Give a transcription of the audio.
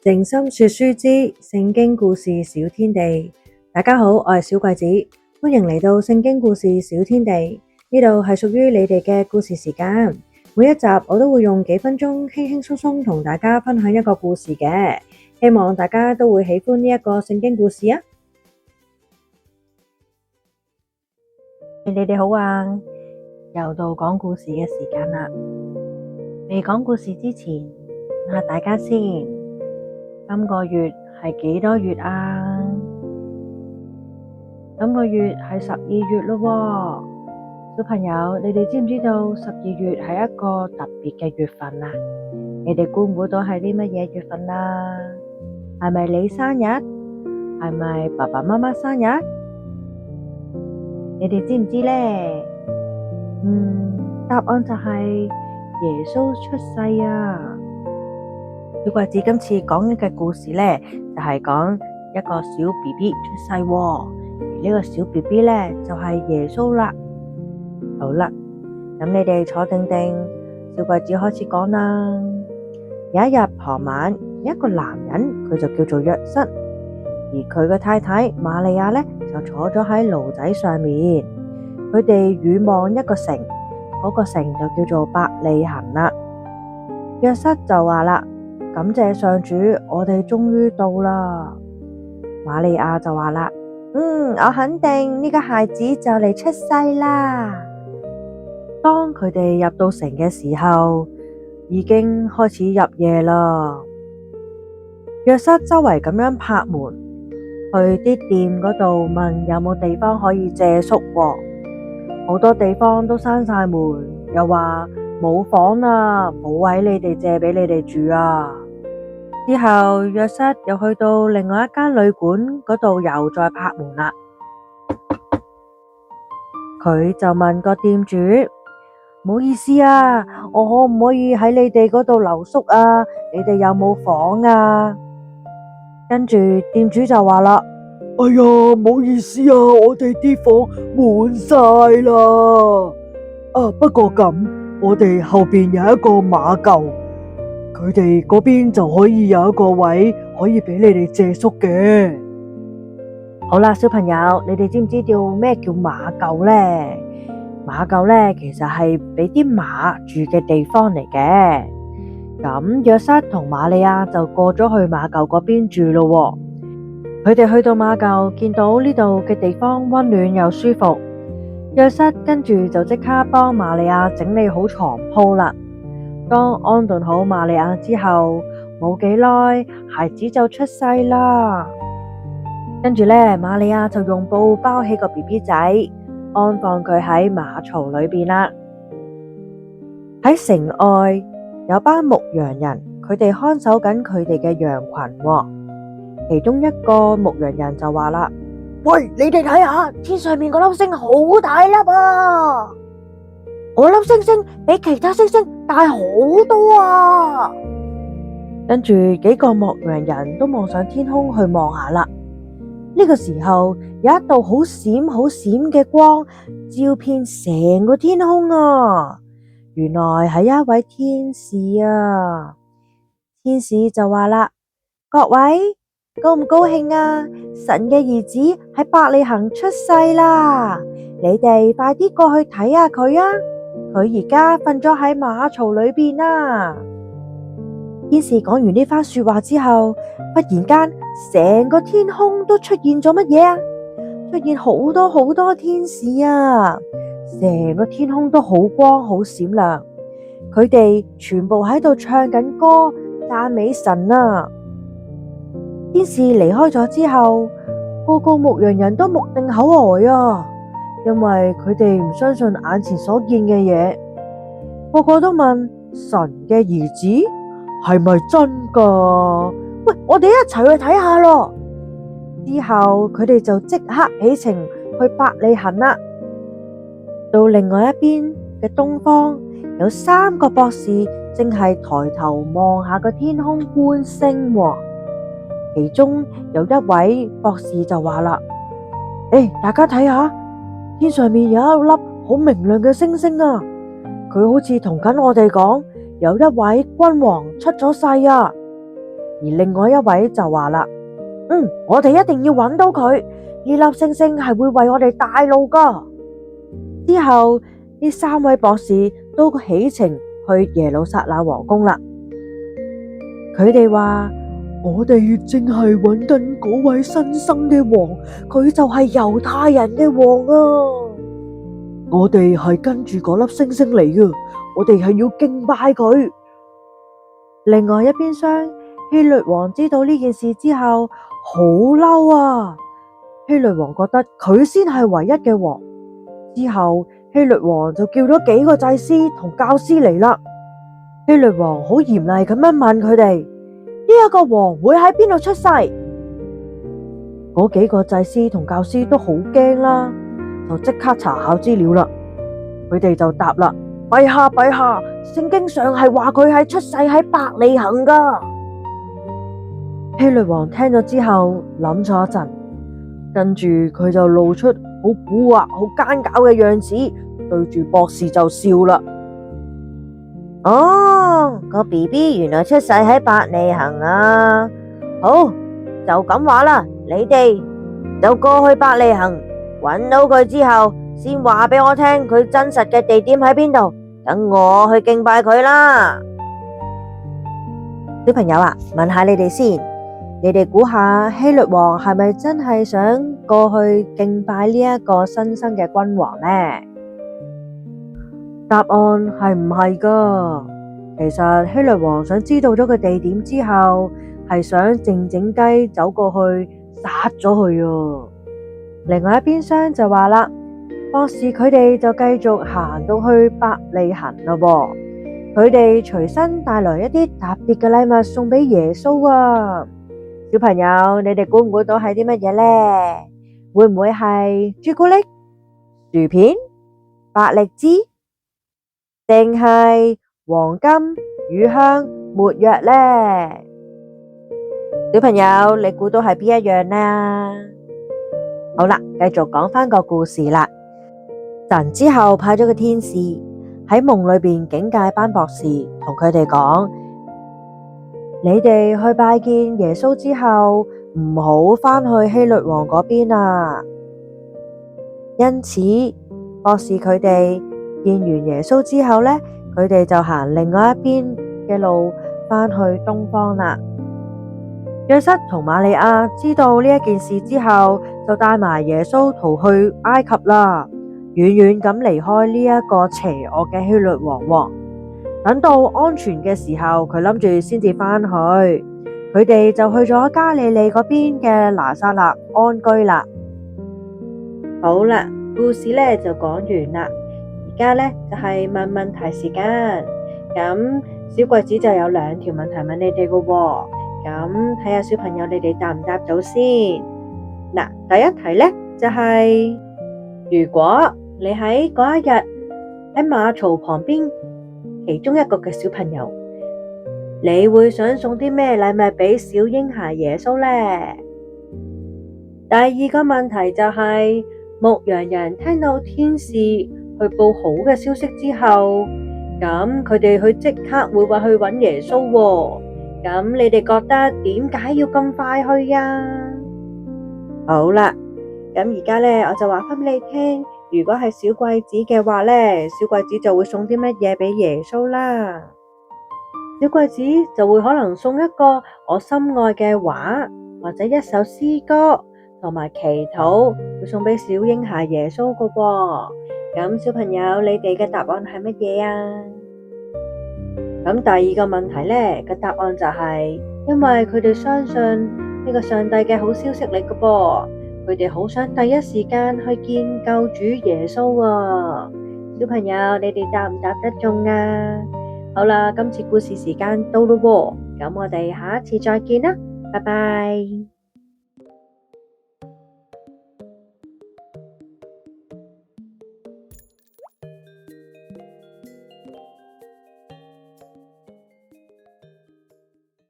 靜心說書之聖經故事小天地。大家好，我係小桂子，歡迎嚟到聖經故事小天地。呢度係屬於你哋嘅故事時間，每一集我都會用幾分鐘輕輕鬆鬆同大家分享一個故事嘅，希望大家都會喜歡呢一個聖經故事啊！你哋好啊，又到講故事嘅時間啦。未講故事之前，問下大家先，今個月係幾多月啊？今個月係12月咯喎，小朋友，你哋知唔知道12月係一個特別嘅月份啊？你哋估唔估到係啲乜嘢月份啊？係咪你生日？係咪爸爸媽媽生日？你哋知唔知呢？答案就係耶穌出世啊！小桂子今次講嘅故事呢，就係講一個小 BB 出世喎，而呢個小 BB 呢，就係耶穌啦。好啦，咁你哋坐定定，小桂子開始講啦。有一日傍晚，一個男人佢就叫做約瑟，而佢嘅太太瑪利亞呢，就坐咗喺驢仔上面，佢哋遠望一個城，嗰個城就叫做伯利恆啦。約瑟就話啦：感謝上主，我哋終於到啦。瑪利亞就話啦：我肯定呢個孩子就嚟出世啦。當佢哋入到城嘅時候，已經開始入夜啦。約瑟周圍咁樣拍門，去啲店嗰度問有冇地方可以借宿喎。好多地方都閂晒門，又話冇房啊，冇位你哋借俾你哋住啊。之後約瑟又去到另外一間旅館嗰度，又再拍門啦。佢就問個店主：唔好意思啊，我可唔可以喺你哋嗰度留宿啊？你哋有冇房啊？跟住店主就話啦：哎呀，唔好意思啊，我哋啲房滿晒啦。不過咁，我哋後邊有一個馬廄，佢哋嗰邊就可以有一個位可以俾你哋借宿嘅。好啦，小朋友，你哋知唔知道咩叫馬廄呢？馬廄呢，其實係俾啲馬住嘅地方嚟嘅。咁約瑟同瑪利亞就過咗去馬廄嗰邊住咯。佢哋去到馬廄，見到呢度嘅地方溫暖又舒服。約瑟跟住就即刻幫瑪利亞整理好床鋪啦。當安頓好瑪利亞之後，冇幾耐，孩子就出世啦。跟住呢，瑪利亞就用布包起個 BB 仔，安放佢喺馬槽裏邊啦。喺城外有班牧羊人，佢哋看守緊佢哋嘅羊群喎。其中一個牧羊人就話啦：喂，你哋睇下天上面嗰粒星好大粒啊！嗰粒星星比其他星星大好多啊！跟住幾個牧羊人都望上天空去望下啦。呢個時候有一道好閃好閃嘅光照遍成個天空啊！原來係一位天使啊！天使就話啦：各位高唔高興啊？神嘅兒子喺伯利恆出世啦！你哋快啲過去睇下佢啊！佢而家瞓咗喺馬槽裏邊啦！天使講完呢番說話之後，忽然間成個天空都出現咗乜嘢啊？出現好多好多天使啊！成個天空都好光好閃亮，佢哋全部喺度唱緊歌讚美神啊！天使離開咗之後，個個牧羊人都目定口呆啊，因為佢哋唔相信眼前所見嘅嘢，個個都問：神嘅兒子係咪真噶？喂，我哋一齊去睇下咯！之後佢哋就即刻起程去伯利恆啦。到另外一邊嘅東方，有3個博士正係抬頭望下個天空觀星喎。其中有一位博士就話啦：大家睇下，天上面有一粒好明亮嘅星星啊！佢好似同緊我哋講，有一位君王出咗世啊！而另外一位就話啦，我哋一定要揾到佢，呢粒星星係會為我哋帶路噶。之後呢3位博士都起程去耶路撒冷皇宮啦。佢哋話，我哋正係揾緊嗰位新生嘅王，佢就係猶太人嘅王啊！我哋係跟住嗰粒星星嚟嘅，我哋係要敬拜佢。另外一邊廂，希律王知道呢件事之後，好嬲啊！希律王覺得佢先係唯一嘅王。之後希律王就叫咗幾個祭司同教師嚟啦。希律王好嚴厲咁樣問佢哋，呢一個王會喺邊度出世？嗰幾個祭司同教師都好驚啦，就即刻查考資料啦。佢哋就答啦，陛下，聖經上係話佢係出世喺伯利恆噶。希律王聽咗之後諗咗一陣，跟住佢就露出好蠱惑、好奸狡嘅樣子，對住博士就笑啦。個 BB 原來出世喺伯利恆啊！好，就咁話啦，你哋就過去伯利恆，揾到佢之後，先話俾我聽佢真實嘅地點喺邊度，等我去敬拜佢啦。小朋友啊，問下你哋先，你哋估下希律王係咪真係想過去敬拜呢一個新生嘅君王呢？答案係唔係噶？其實希律王想知道咗個地點之後，係想靜靜雞走過去殺咗佢啊。另外一邊廂就話啦，博士佢哋就繼續行到去伯利恆啦。佢哋隨身帶來一啲特別嘅禮物送俾耶穌啊。小朋友，你哋估唔估到係啲乜嘢呢？會唔會係朱古力、薯片、百力滋，定係黃金、乳香、沒藥呢？小朋友，你估到係邊一樣呢？好啦，繼續講返個故事啦。神之後派咗個天使喺夢裏邊警戒班博士，同佢哋講：你哋去拜見耶穌之後，唔好返去希律王嗰邊啊。因此，博士佢哋見完耶穌之後呢，佢哋就行另外一邊嘅路返去東方啦。約瑟同瑪利亞知道呢一件事之後，就帶埋耶穌逃去埃及啦，遠遠咁離開呢一個邪惡嘅希律王。等到安全嘅時候，佢諗住先至返去。佢哋就去咗加利利嗰邊嘅拿撒勒安居啦。好啦，故事呢就講完啦。而家呢就係問問題時間。咁小櫃子就有2條問題問你哋㗎喎。咁睇下小朋友你哋答唔答到先。嗱，第一題呢就係，如果你喺嗰一日喺馬槽旁邊其中一個嘅小朋友，你會想送啲咩禮物俾小嬰孩耶穌呢？第二個問題就係，牧羊人聽到天使去報好嘅消息之後，咁佢哋即刻會話去揾耶穌喎。咁你哋覺得點解要咁快去呀？好啦，咁而家呢，我就話返俾你聽，如果係小櫃子嘅話呢，小櫃子就會送啲乜嘢俾耶穌啦。小櫃子就會可能送一個我心愛嘅畫，或者一首詩歌，同埋祈禱，會送俾小嬰孩耶穌㗎喎。咁小朋友，你哋嘅答案係乜嘢啊？咁第二個問題呢，個答案就係，因為佢哋相信呢個上帝嘅好消息嚟㗎噃，佢哋好想第一時間去見救主耶穌啊！小朋友，你哋答唔答得中啊？好啦，今次故事時間到咯喎，咁我哋下一次再見啦，拜拜。